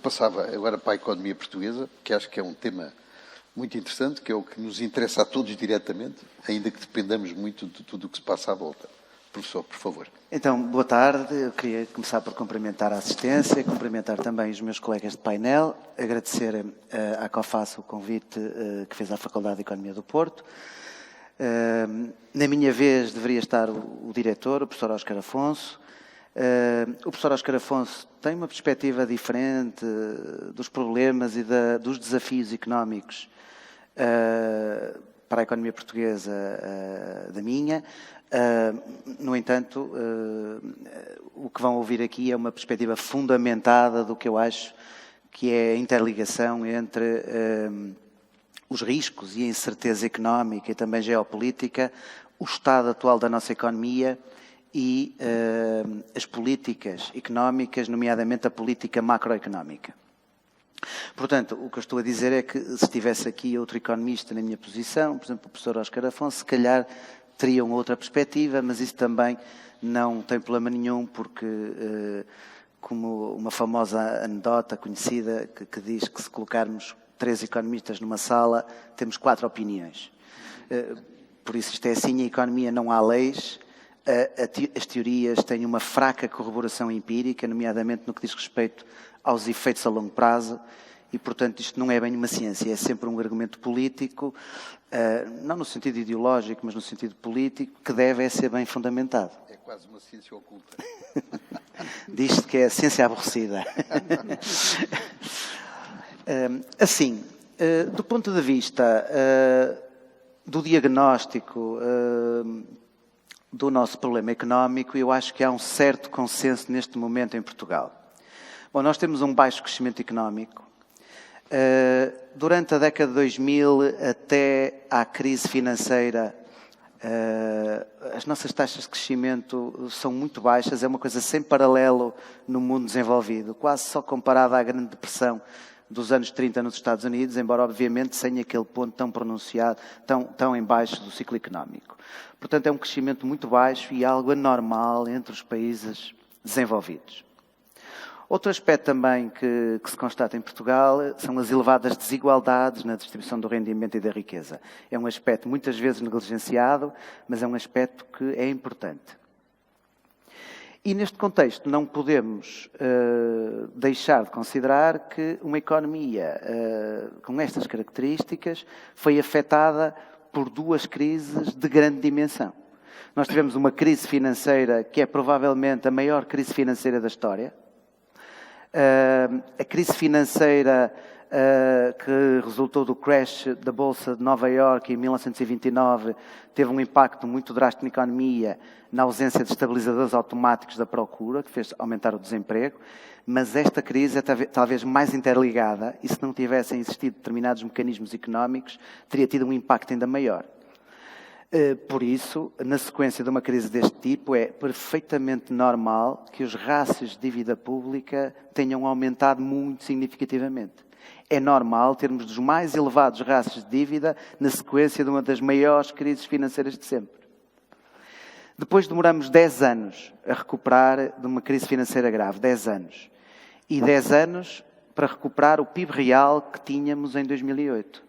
passava agora para a economia portuguesa, que acho que é um tema muito interessante, que é o que nos interessa a todos diretamente, ainda que dependamos muito de tudo o que se passa à volta. Professor, por favor. Então, boa tarde. Eu queria começar por cumprimentar a assistência, cumprimentar também os meus colegas de painel, agradecer à COFAS o convite que fez à Faculdade de Economia do Porto. Na minha vez deveria estar o diretor, o professor Óscar Afonso. O professor Óscar Afonso tem uma perspectiva diferente dos problemas e dos desafios económicos para a economia portuguesa da minha. No entanto, o que vão ouvir aqui é uma perspectiva fundamentada do que eu acho que é a interligação entre os riscos e a incerteza económica e também geopolítica, o estado atual da nossa economia e as políticas económicas, nomeadamente a política macroeconómica. Portanto, o que eu estou a dizer é que se tivesse aqui outro economista na minha posição, por exemplo, o professor Óscar Afonso, se calhar teriam outra perspectiva, mas isso também não tem problema nenhum, porque, como uma famosa anedota conhecida que diz que se colocarmos 3 economistas numa sala, temos 4 opiniões. Por isso isto é assim, a economia não há leis, as teorias têm uma fraca corroboração empírica, nomeadamente no que diz respeito aos efeitos a longo prazo, e, portanto, isto não é bem uma ciência, é sempre um argumento político, não no sentido ideológico, mas no sentido político, que deve ser bem fundamentado. É quase uma ciência oculta. Diz-se que é a ciência aborrecida. Assim, do ponto de vista do diagnóstico do nosso problema económico, eu acho que há um certo consenso neste momento em Portugal. Bom, nós temos um baixo crescimento económico. Durante a década de 2000 até à crise financeira, as nossas taxas de crescimento são muito baixas, é uma coisa sem paralelo no mundo desenvolvido, quase só comparada à Grande Depressão dos anos 30 nos Estados Unidos, embora obviamente sem aquele ponto tão pronunciado, tão em baixo do ciclo económico. Portanto, é um crescimento muito baixo e algo anormal entre os países desenvolvidos. Outro aspecto também que se constata em Portugal são as elevadas desigualdades na distribuição do rendimento e da riqueza. É um aspecto muitas vezes negligenciado, mas é um aspecto que é importante. E neste contexto não podemos deixar de considerar que uma economia com estas características foi afetada por 2 crises de grande dimensão. Nós tivemos uma crise financeira que é provavelmente a maior crise financeira da história. A crise financeira que resultou do crash da Bolsa de Nova Iorque em 1929 teve um impacto muito drástico na economia, na ausência de estabilizadores automáticos da procura, que fez aumentar o desemprego, mas esta crise é talvez mais interligada e se não tivessem existido determinados mecanismos económicos, teria tido um impacto ainda maior. Por isso, na sequência de uma crise deste tipo, é perfeitamente normal que os rácios de dívida pública tenham aumentado muito significativamente. É normal termos dos mais elevados rácios de dívida na sequência de uma das maiores crises financeiras de sempre. Depois demoramos 10 anos a recuperar de uma crise financeira grave, 10 anos. E 10 anos para recuperar o PIB real que tínhamos em 2008.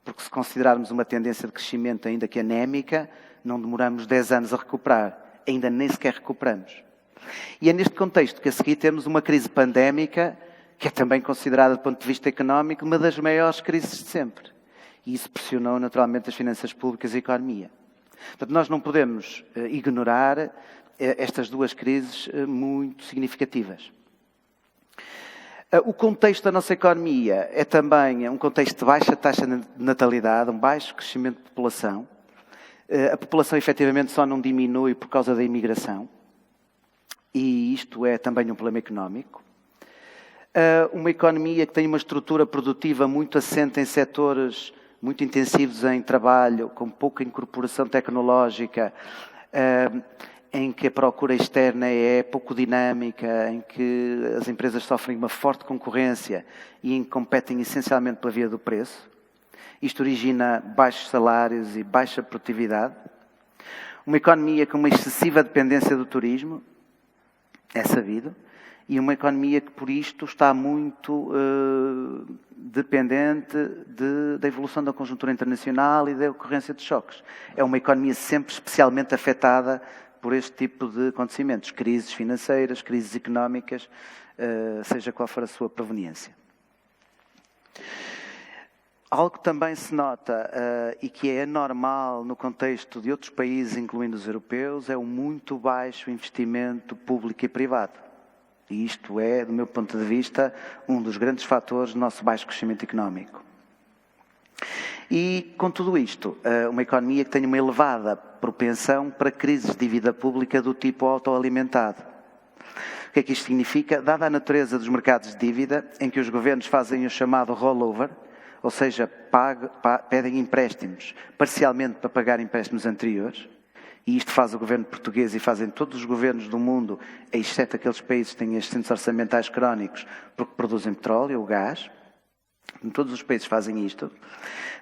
Porque se considerarmos uma tendência de crescimento ainda que anémica, não demoramos 10 anos a recuperar. Ainda nem sequer recuperamos. E é neste contexto que a seguir temos uma crise pandémica, que é também considerada do ponto de vista económico uma das maiores crises de sempre. E isso pressionou naturalmente as finanças públicas e a economia. Portanto, nós não podemos ignorar estas 2 crises muito significativas. O contexto da nossa economia é também um contexto de baixa taxa de natalidade, um baixo crescimento de população. A população efetivamente só não diminui por causa da imigração. E isto é também um problema económico. Uma economia que tem uma estrutura produtiva muito assente em setores muito intensivos em trabalho, com pouca incorporação tecnológica, em que a procura externa é pouco dinâmica, em que as empresas sofrem uma forte concorrência e em que competem essencialmente pela via do preço. Isto origina baixos salários e baixa produtividade. Uma economia com uma excessiva dependência do turismo, é sabido, e uma economia que, por isto, está muito dependente da evolução da conjuntura internacional e da ocorrência de choques. É uma economia sempre especialmente afetada por este tipo de acontecimentos, crises financeiras, crises económicas, seja qual for a sua proveniência. Algo que também se nota e que é anormal no contexto de outros países, incluindo os europeus, é o muito baixo investimento público e privado. E isto é, do meu ponto de vista, um dos grandes fatores do nosso baixo crescimento económico. E, com tudo isto, uma economia que tem uma elevada propensão para crises de dívida pública do tipo autoalimentado. O que é que isto significa? Dada a natureza dos mercados de dívida, em que os governos fazem o chamado rollover, ou seja, pedem empréstimos, parcialmente para pagar empréstimos anteriores, e isto faz o governo português e fazem todos os governos do mundo, exceto aqueles países que têm excedentes orçamentais crónicos, porque produzem petróleo ou gás. Todos os países fazem isto.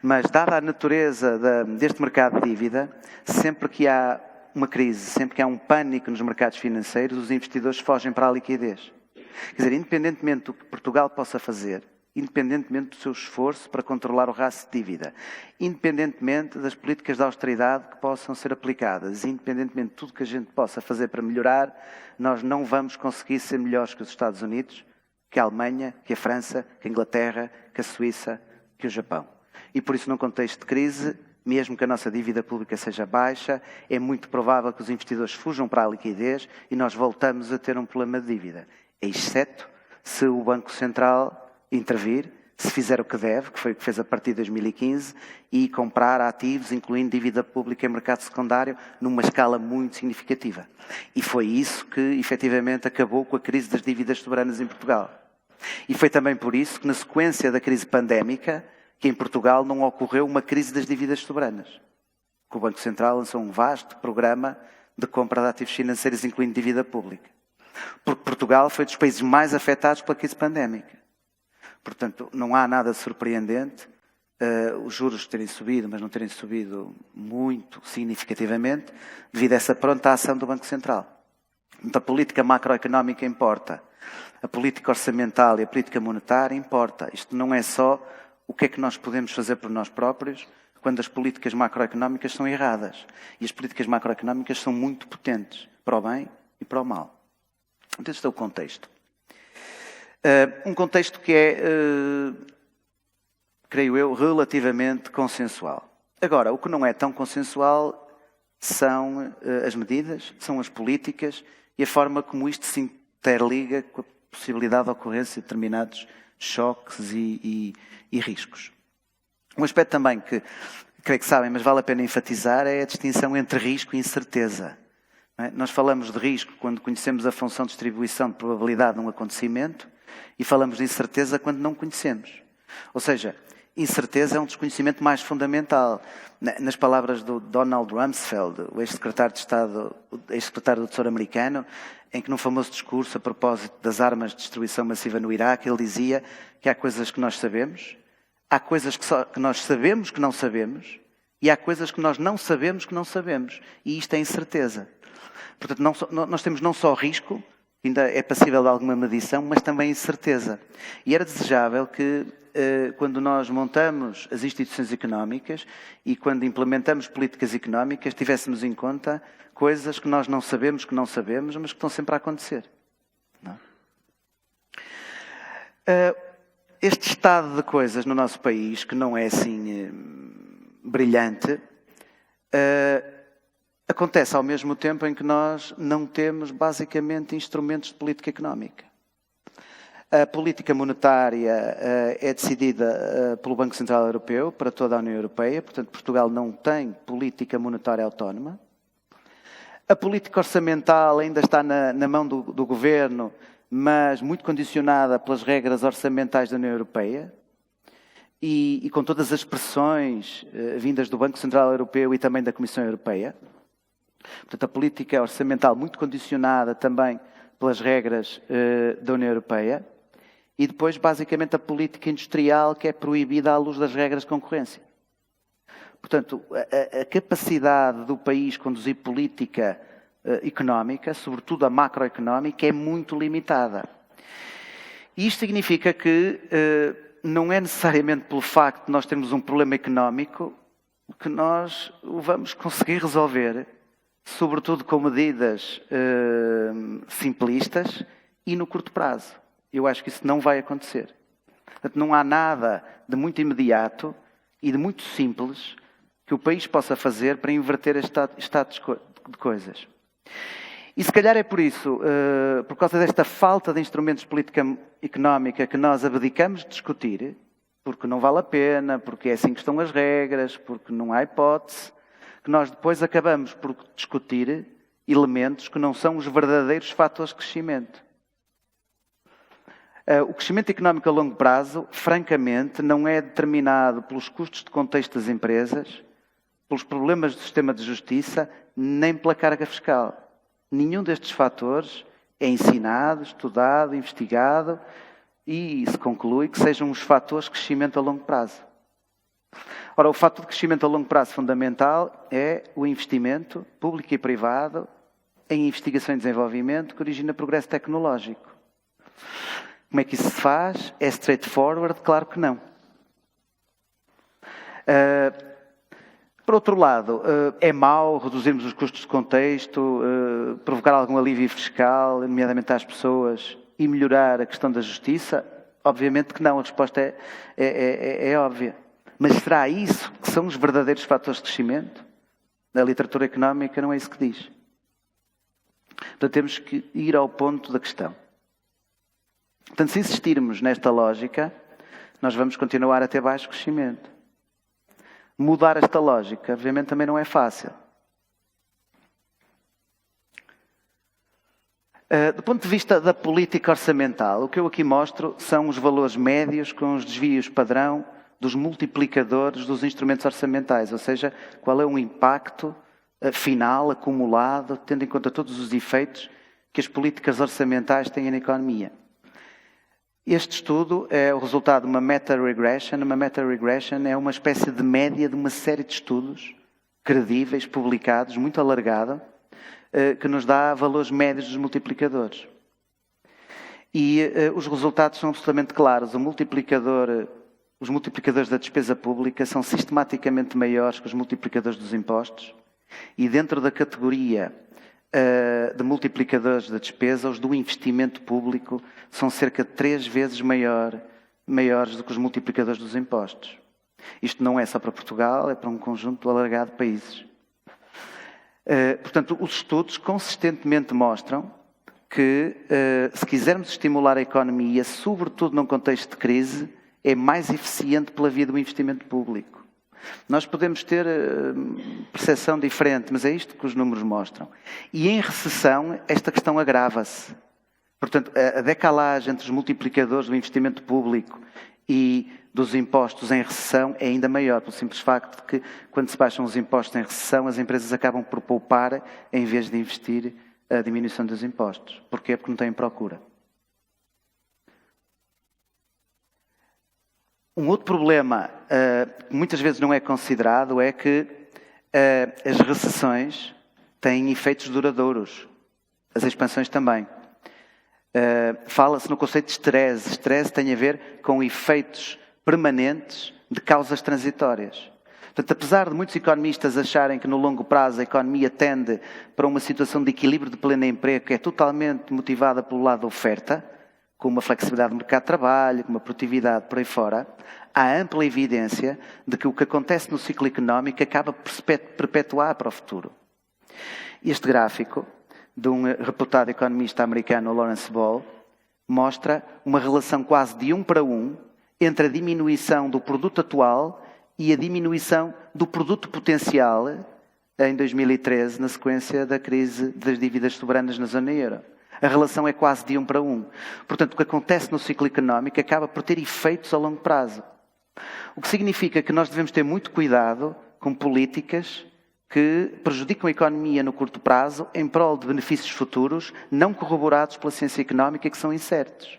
Mas, dada a natureza deste mercado de dívida, sempre que há uma crise, sempre que há um pânico nos mercados financeiros, os investidores fogem para a liquidez. Quer dizer, independentemente do que Portugal possa fazer, independentemente do seu esforço para controlar o rácio de dívida, independentemente das políticas de austeridade que possam ser aplicadas, independentemente de tudo que a gente possa fazer para melhorar, nós não vamos conseguir ser melhores que os Estados Unidos, que a Alemanha, que a França, que a Inglaterra, que a Suíça, que o Japão. E por isso, num contexto de crise, mesmo que a nossa dívida pública seja baixa, é muito provável que os investidores fujam para a liquidez e nós voltamos a ter um problema de dívida, exceto se o Banco Central intervir, se fizer o que deve, que foi o que fez a partir de 2015, e comprar ativos, incluindo dívida pública em mercado secundário, numa escala muito significativa. E foi isso que, efetivamente, acabou com a crise das dívidas soberanas em Portugal. E foi também por isso que, na sequência da crise pandémica, que em Portugal não ocorreu uma crise das dívidas soberanas. Que o Banco Central lançou um vasto programa de compra de ativos financeiros, incluindo dívida pública. Porque Portugal foi dos países mais afetados pela crise pandémica. Portanto, não há nada surpreendente os juros terem subido, mas não terem subido muito significativamente, devido a essa pronta ação do Banco Central. Então, a política macroeconómica importa. A política orçamental e a política monetária importa. Isto não é só o que é que nós podemos fazer por nós próprios quando as políticas macroeconómicas são erradas. E as políticas macroeconómicas são muito potentes, para o bem e para o mal. Então, este é o contexto. Um contexto que é, creio eu, relativamente consensual. Agora, o que não é tão consensual são as medidas, são as políticas e a forma como isto se interliga com a possibilidade de ocorrência de determinados choques e riscos. Um aspecto também que creio que sabem, mas vale a pena enfatizar, é a distinção entre risco e incerteza. Não é? Nós falamos de risco quando conhecemos a função de distribuição de probabilidade de um acontecimento, e falamos de incerteza quando não conhecemos. Ou seja, incerteza é um desconhecimento mais fundamental. Nas palavras do Donald Rumsfeld, o ex-secretário de Estado, ex-secretário do Tesouro americano, em que num famoso discurso a propósito das armas de destruição massiva no Iraque, ele dizia que há coisas que nós sabemos, há coisas que nós sabemos que não sabemos, e há coisas que nós não sabemos que não sabemos. E isto é incerteza. Portanto, nós temos não só risco, ainda é passível de alguma medição, mas também incerteza. E era desejável que, quando nós montamos as instituições económicas e quando implementamos políticas económicas, tivéssemos em conta coisas que nós não sabemos, mas que estão sempre a acontecer. Não? Este estado de coisas no nosso país, que não é assim brilhante, acontece ao mesmo tempo em que nós não temos, basicamente, instrumentos de política económica. A política monetária é decidida pelo Banco Central Europeu para toda a União Europeia, portanto, Portugal não tem política monetária autónoma. A política orçamental ainda está na mão do Governo, mas muito condicionada pelas regras orçamentais da União Europeia. E com todas as pressões vindas do Banco Central Europeu e também da Comissão Europeia. Portanto, a política orçamental muito condicionada também pelas regras da União Europeia. E depois, basicamente, a política industrial que é proibida à luz das regras de concorrência. Portanto, a capacidade do país conduzir política económica, sobretudo a macroeconómica, é muito limitada. E isto significa que não é necessariamente pelo facto de nós termos um problema económico que nós o vamos conseguir resolver, sobretudo com medidas simplistas e no curto prazo. Eu acho que isso não vai acontecer. Portanto, não há nada de muito imediato e de muito simples que o país possa fazer para inverter este estado de coisas. E se calhar é por isso, por causa desta falta de instrumentos de política económica que nós abdicamos de discutir, porque não vale a pena, porque é assim que estão as regras, porque não há hipótese, que nós depois acabamos por discutir elementos que não são os verdadeiros fatores de crescimento. O crescimento económico a longo prazo, francamente, não é determinado pelos custos de contexto das empresas, pelos problemas do sistema de justiça, nem pela carga fiscal. Nenhum destes fatores é ensinado, estudado, investigado e se conclui que sejam os fatores de crescimento a longo prazo. Ora, o fator de crescimento a longo prazo fundamental é o investimento público e privado em investigação e desenvolvimento que origina progresso tecnológico. Como é que isso se faz? É straightforward? Claro que não. Por outro lado, é mau reduzirmos os custos de contexto, provocar algum alívio fiscal, nomeadamente às pessoas, e melhorar a questão da justiça? Obviamente que não, a resposta é óbvia. Mas será isso que são os verdadeiros fatores de crescimento? A literatura económica não é isso que diz. Portanto, temos que ir ao ponto da questão. Portanto, se insistirmos nesta lógica, nós vamos continuar a ter baixo crescimento. Mudar esta lógica, obviamente, também não é fácil. Do ponto de vista da política orçamental, o que eu aqui mostro são os valores médios com os desvios padrão dos multiplicadores dos instrumentos orçamentais, ou seja, qual é o impacto final, acumulado, tendo em conta todos os efeitos que as políticas orçamentais têm na economia. Este estudo é o resultado de uma meta-regression. Uma meta-regression é uma espécie de média de uma série de estudos credíveis, publicados, muito alargada, que nos dá valores médios dos multiplicadores. E os resultados são absolutamente claros. Os multiplicadores da despesa pública são sistematicamente maiores que os multiplicadores dos impostos. E dentro da categoria de multiplicadores da despesa, os do investimento público são cerca de 3 vezes maiores do que os multiplicadores dos impostos. Isto não é só para Portugal, é para um conjunto alargado de países. Portanto, os estudos consistentemente mostram que, se quisermos estimular a economia, sobretudo num contexto de crise, é mais eficiente pela via do investimento público. Nós podemos ter percepção diferente, mas é isto que os números mostram. E em recessão, esta questão agrava-se. Portanto, a decalagem entre os multiplicadores do investimento público e dos impostos em recessão é ainda maior, pelo simples facto de que, quando se baixam os impostos em recessão, as empresas acabam por poupar em vez de investir a diminuição dos impostos. Porquê? Porque não têm procura. Um outro problema que muitas vezes não é considerado é que as recessões têm efeitos duradouros. As expansões também. Fala-se no conceito de stress. Stress tem a ver com efeitos permanentes de causas transitórias. Portanto, apesar de muitos economistas acharem que no longo prazo a economia tende para uma situação de equilíbrio de pleno emprego que é totalmente motivada pelo lado da oferta, com uma flexibilidade do mercado de trabalho, com uma produtividade por aí fora, há ampla evidência de que o que acontece no ciclo económico acaba por se perpetuar para o futuro. Este gráfico, de um reputado economista americano, Lawrence Ball, mostra uma relação quase de 1 para 1 entre a diminuição do produto atual e a diminuição do produto potencial em 2013, na sequência da crise das dívidas soberanas na zona euro. A relação é quase de 1 para 1. Portanto, o que acontece no ciclo económico acaba por ter efeitos a longo prazo. O que significa que nós devemos ter muito cuidado com políticas que prejudicam a economia no curto prazo em prol de benefícios futuros não corroborados pela ciência económica e que são incertos.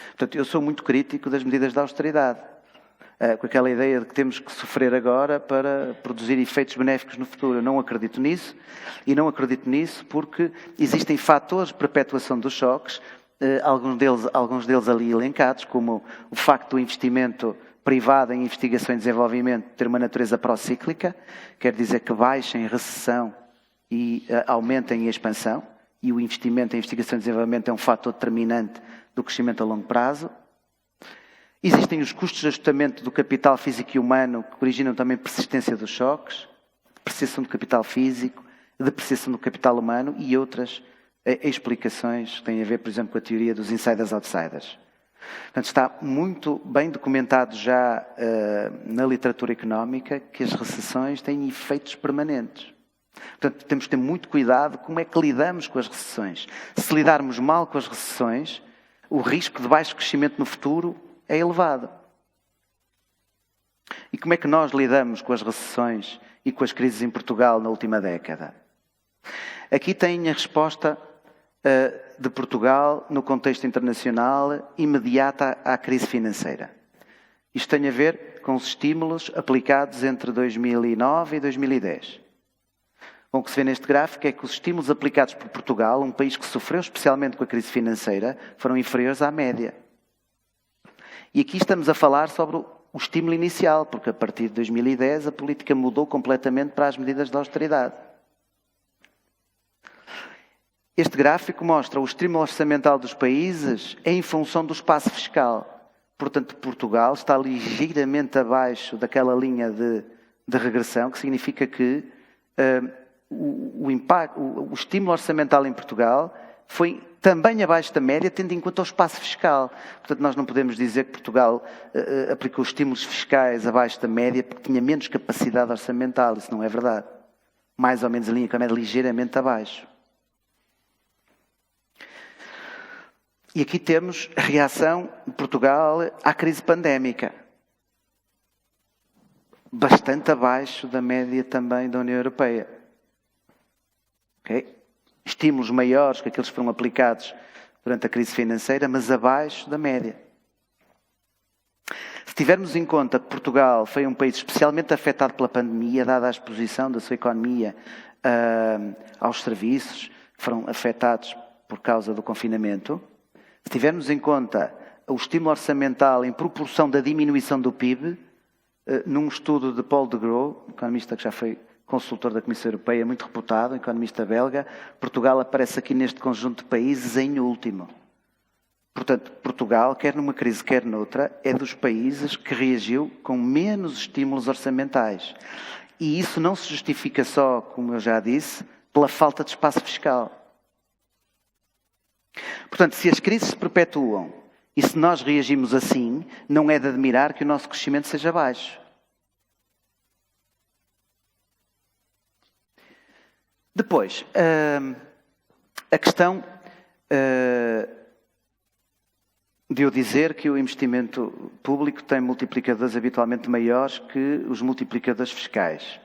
Portanto, eu sou muito crítico das medidas de austeridade, com aquela ideia de que temos que sofrer agora para produzir efeitos benéficos no futuro. Eu não acredito nisso, e não acredito nisso porque existem fatores de perpetuação dos choques alguns deles ali elencados, como o facto do investimento privado em investigação e desenvolvimento ter uma natureza procíclica, quer dizer que baixa em recessão e aumenta em expansão, e o investimento em investigação e desenvolvimento é um fator determinante do crescimento a longo prazo. Existem os custos de ajustamento do capital físico e humano que originam também persistência dos choques, depreciação do capital físico, depreciação do capital humano e outras explicações que têm a ver, por exemplo, com a teoria dos insiders-outsiders. Portanto, está muito bem documentado já na literatura económica que as recessões têm efeitos permanentes. Portanto, temos que ter muito cuidado como é que lidamos com as recessões. Se lidarmos mal com as recessões, o risco de baixo crescimento no futuro é elevado. E como é que nós lidamos com as recessões e com as crises em Portugal na última década? Aqui tem a resposta de Portugal no contexto internacional imediata à crise financeira. Isto tem a ver com os estímulos aplicados entre 2009 e 2010. O que se vê neste gráfico é que os estímulos aplicados por Portugal, um país que sofreu especialmente com a crise financeira, foram inferiores à média. E aqui estamos a falar sobre o estímulo inicial, porque a partir de 2010 a política mudou completamente para as medidas de austeridade. Este gráfico mostra o estímulo orçamental dos países em função do espaço fiscal. Portanto, Portugal está ligeiramente abaixo daquela linha de regressão, que significa que o estímulo orçamental em Portugal foi também abaixo da média, tendo em conta o espaço fiscal. Portanto, nós não podemos dizer que Portugal aplicou estímulos fiscais abaixo da média porque tinha menos capacidade orçamental. Isso não é verdade. Mais ou menos a linha que é ligeiramente abaixo. E aqui temos a reação de Portugal à crise pandémica. Bastante abaixo da média também da União Europeia. Okay? Estímulos maiores que aqueles que foram aplicados durante a crise financeira, mas abaixo da média. Se tivermos em conta que Portugal foi um país especialmente afetado pela pandemia, dada a exposição da sua economia aos serviços que foram afetados por causa do confinamento, se tivermos em conta o estímulo orçamental em proporção da diminuição do PIB, num estudo de Paul de Grau, economista que já foi consultor da Comissão Europeia, muito reputado, economista belga, Portugal aparece aqui neste conjunto de países em último. Portanto, Portugal, quer numa crise, quer noutra, é dos países que reagiu com menos estímulos orçamentais. E isso não se justifica só, como eu já disse, pela falta de espaço fiscal. Portanto, se as crises se perpetuam e se nós reagimos assim, não é de admirar que o nosso crescimento seja baixo. Depois, a questão de eu dizer que o investimento público tem multiplicadores habitualmente maiores que os multiplicadores fiscais.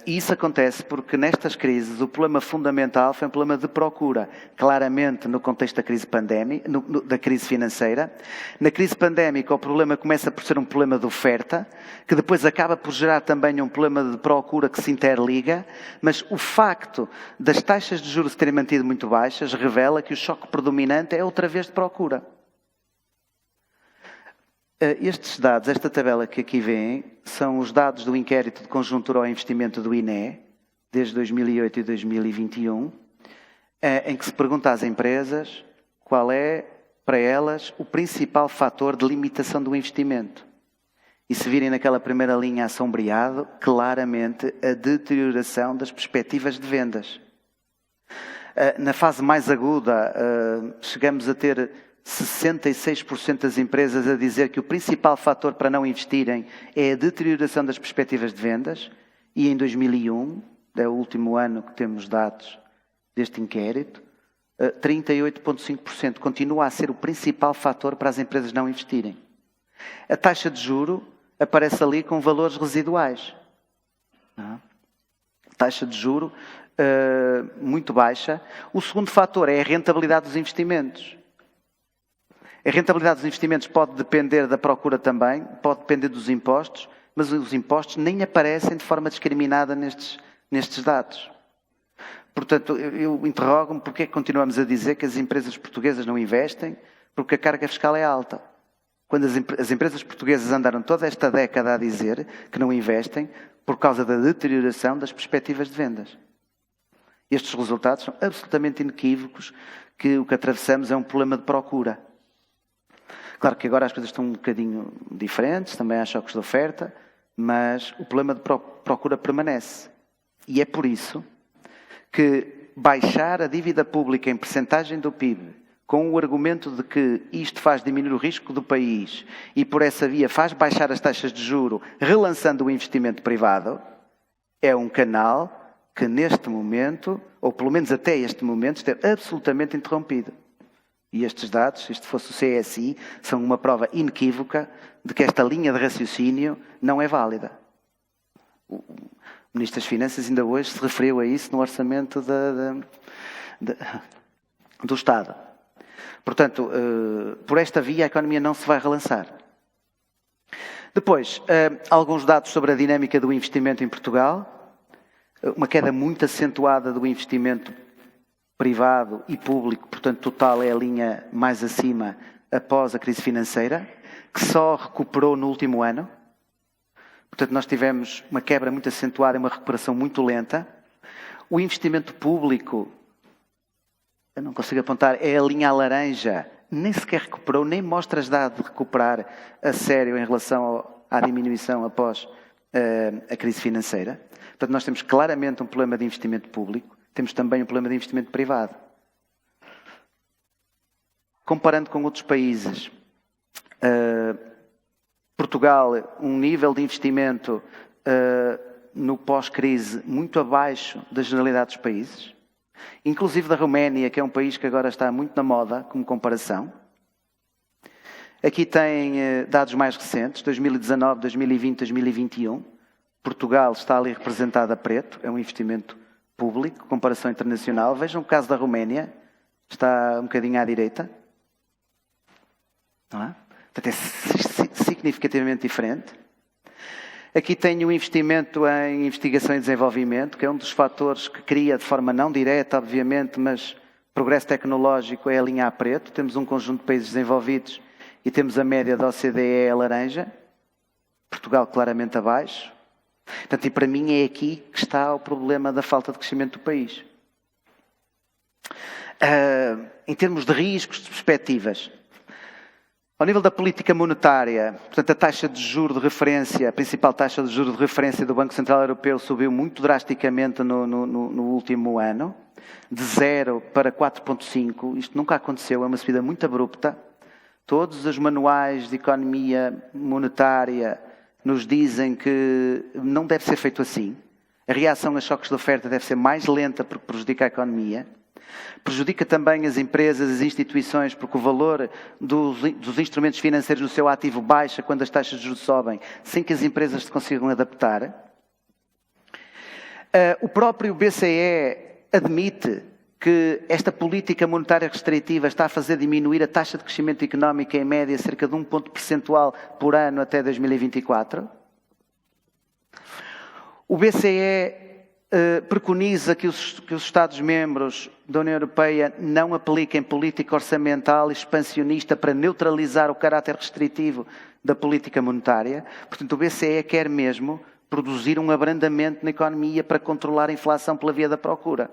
E isso acontece porque nestas crises o problema fundamental foi um problema de procura. Claramente no contexto da crise pandémica, da crise financeira. Na crise pandémica o problema começa por ser um problema de oferta, que depois acaba por gerar também um problema de procura que se interliga, mas o facto das taxas de juros se terem mantido muito baixas revela que o choque predominante é outra vez de procura. Estes dados, esta tabela que aqui vêm, são os dados do inquérito de conjuntura ao investimento do INE, desde 2008 e 2021, em que se pergunta às empresas qual é, para elas, o principal fator de limitação do investimento. E se virem naquela primeira linha assombreado, claramente a deterioração das perspectivas de vendas. Na fase mais aguda, chegamos a ter 66% das empresas a dizer que o principal fator para não investirem é a deterioração das perspectivas de vendas. E em 2001, é o último ano que temos dados deste inquérito, 38,5% continua a ser o principal fator para as empresas não investirem. A taxa de juro aparece ali com valores residuais. Taxa de juro muito baixa. O segundo fator é a rentabilidade dos investimentos. A rentabilidade dos investimentos pode depender da procura também, pode depender dos impostos, mas os impostos nem aparecem de forma discriminada nestes dados. Portanto, eu interrogo-me porque é que continuamos a dizer que as empresas portuguesas não investem, porque a carga fiscal é alta. Quando as empresas portuguesas andaram toda esta década a dizer que não investem por causa da deterioração das perspectivas de vendas. Estes resultados são absolutamente inequívocos que o que atravessamos é um problema de procura. Claro que agora as coisas estão um bocadinho diferentes, também há choques de oferta, mas o problema de procura permanece. E é por isso que baixar a dívida pública em percentagem do PIB, com o argumento de que isto faz diminuir o risco do país e por essa via faz baixar as taxas de juro, relançando o investimento privado, é um canal que neste momento, ou pelo menos até este momento, esteve absolutamente interrompido. E estes dados, se isto fosse o CSI, são uma prova inequívoca de que esta linha de raciocínio não é válida. O Ministro das Finanças ainda hoje se referiu a isso no orçamento do Estado. Portanto, por esta via a economia não se vai relançar. Depois, alguns dados sobre a dinâmica do investimento em Portugal. Uma queda muito acentuada do investimento privado e público, portanto, total é a linha mais acima após a crise financeira, que só recuperou no último ano. Portanto, nós tivemos uma quebra muito acentuada e uma recuperação muito lenta. O investimento público, eu não consigo apontar, é a linha laranja, nem sequer recuperou, nem mostra as dados de recuperar a sério em relação à diminuição após a crise financeira. Portanto, nós temos claramente um problema de investimento público, temos também um problema de investimento privado. Comparando com outros países, Portugal, um nível de investimento no pós-crise muito abaixo da generalidade dos países, inclusive da Roménia, que é um país que agora está muito na moda como comparação. Aqui tem dados mais recentes, 2019, 2020, 2021. Portugal está ali representado a preto, é um investimento público, comparação internacional. Vejam o caso da Roménia, está um bocadinho à direita. Não é? Portanto, é significativamente diferente. Aqui tenho o investimento em investigação e desenvolvimento, que é um dos fatores que cria de forma não direta, obviamente, mas progresso tecnológico é a linha a preto. Temos um conjunto de países desenvolvidos e temos a média da OCDE a laranja. Portugal claramente abaixo. Portanto, e para mim é aqui que está o problema da falta de crescimento do país. Em termos de riscos, de perspectivas, ao nível da política monetária, portanto, a taxa de juros de referência, a principal taxa de juros de referência do Banco Central Europeu subiu muito drasticamente no último ano, de 0 para 4,5. Isto nunca aconteceu, é uma subida muito abrupta. Todos os manuais de economia monetária nos dizem que não deve ser feito assim. A reação a choques de oferta deve ser mais lenta porque prejudica a economia. Prejudica também as empresas, as instituições, porque o valor dos instrumentos financeiros no seu ativo baixa quando as taxas de juros sobem, sem que as empresas se consigam adaptar. O próprio BCE admite que esta política monetária restritiva está a fazer diminuir a taxa de crescimento económico em média cerca de 1 ponto percentual por ano até 2024. O BCE preconiza que os Estados-membros da União Europeia não apliquem política orçamental expansionista para neutralizar o caráter restritivo da política monetária. Portanto, o BCE quer mesmo produzir um abrandamento na economia para controlar a inflação pela via da procura.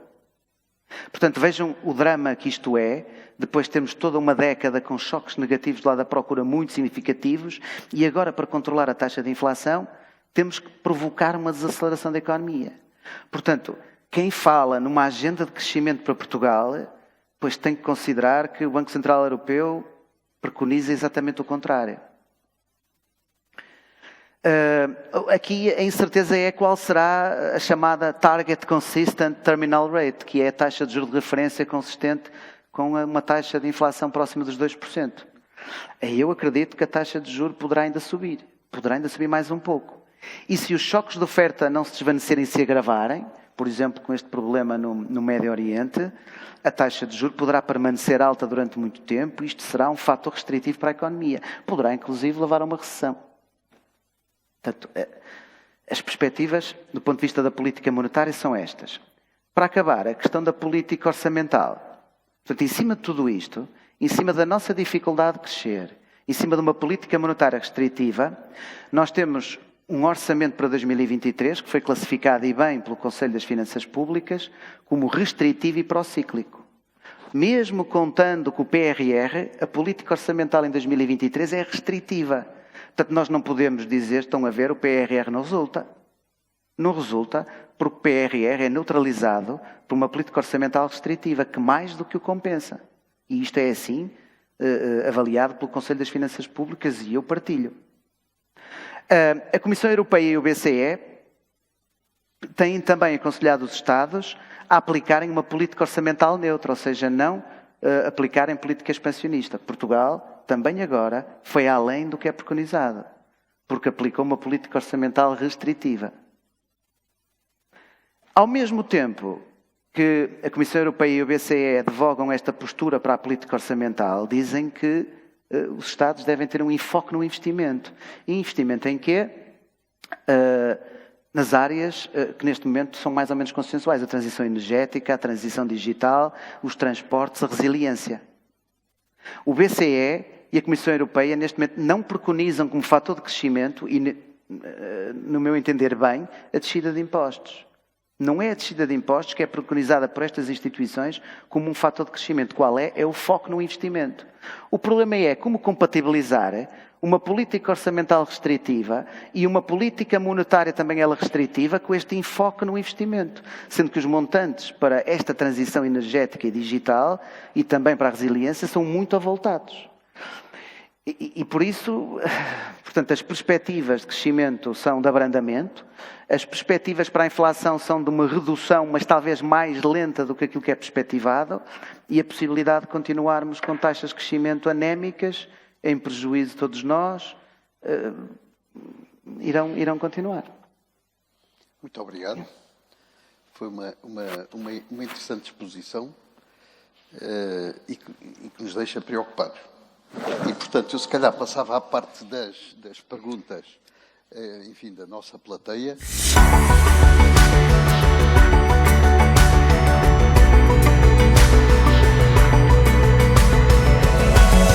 Portanto, vejam o drama que isto é. Depois temos toda uma década com choques negativos do lado da procura muito significativos e agora, para controlar a taxa de inflação, temos que provocar uma desaceleração da economia. Portanto, quem fala numa agenda de crescimento para Portugal, pois tem que considerar que o Banco Central Europeu preconiza exatamente o contrário. Aqui a incerteza é qual será a chamada Target Consistent Terminal Rate, que é a taxa de juros de referência consistente com uma taxa de inflação próxima dos 2%. Eu acredito que a taxa de juros poderá ainda subir mais um pouco. E se os choques de oferta não se desvanecerem e se agravarem, por exemplo, com este problema no Médio Oriente, a taxa de juros poderá permanecer alta durante muito tempo e isto será um fator restritivo para a economia. Poderá, inclusive, levar a uma recessão. Portanto, as perspectivas, do ponto de vista da política monetária, são estas. para acabar, a questão da política orçamental. Portanto, em cima de tudo isto, em cima da nossa dificuldade de crescer, em cima de uma política monetária restritiva, nós temos um orçamento para 2023 que foi classificado, e bem, pelo Conselho das Finanças Públicas, como restritivo e procíclico. Mesmo contando com o PRR, a política orçamental em 2023 é restritiva. Portanto, nós não podemos dizer, estão a ver, o PRR não resulta. Não resulta porque o PRR é neutralizado por uma política orçamental restritiva que mais do que o compensa. E isto é assim, avaliado pelo Conselho das Finanças Públicas, e eu partilho. A Comissão Europeia e o BCE têm também aconselhado os Estados a aplicarem uma política orçamental neutra, ou seja, não aplicarem política expansionista. Portugal, também agora, foi além do que é preconizado, porque aplicou uma política orçamental restritiva. Ao mesmo tempo que a Comissão Europeia e o BCE advogam esta postura para a política orçamental, dizem que os Estados devem ter um enfoque no investimento. E investimento em quê? Nas áreas que neste momento são mais ou menos consensuais. A transição energética, a transição digital, os transportes, a resiliência. O BCE e a Comissão Europeia neste momento não preconizam como fator de crescimento, e no meu entender bem, a descida de impostos. Não é a descida de impostos que é preconizada por estas instituições como um fator de crescimento. Qual é? É o foco no investimento. O problema é como compatibilizar uma política orçamental restritiva e uma política monetária também ela restritiva com este enfoque no investimento. Sendo que os montantes para esta transição energética e digital e também para a resiliência são muito avultados. E por isso, portanto, as perspectivas de crescimento são de abrandamento, as perspectivas para a inflação são de uma redução, mas talvez mais lenta do que aquilo que é perspectivado, e a possibilidade de continuarmos com taxas de crescimento anémicas, em prejuízo de todos nós, irão continuar. Muito obrigado. Foi uma interessante exposição e que nos deixa preocupados. E, portanto, eu se calhar passava à parte das perguntas, enfim, da nossa plateia.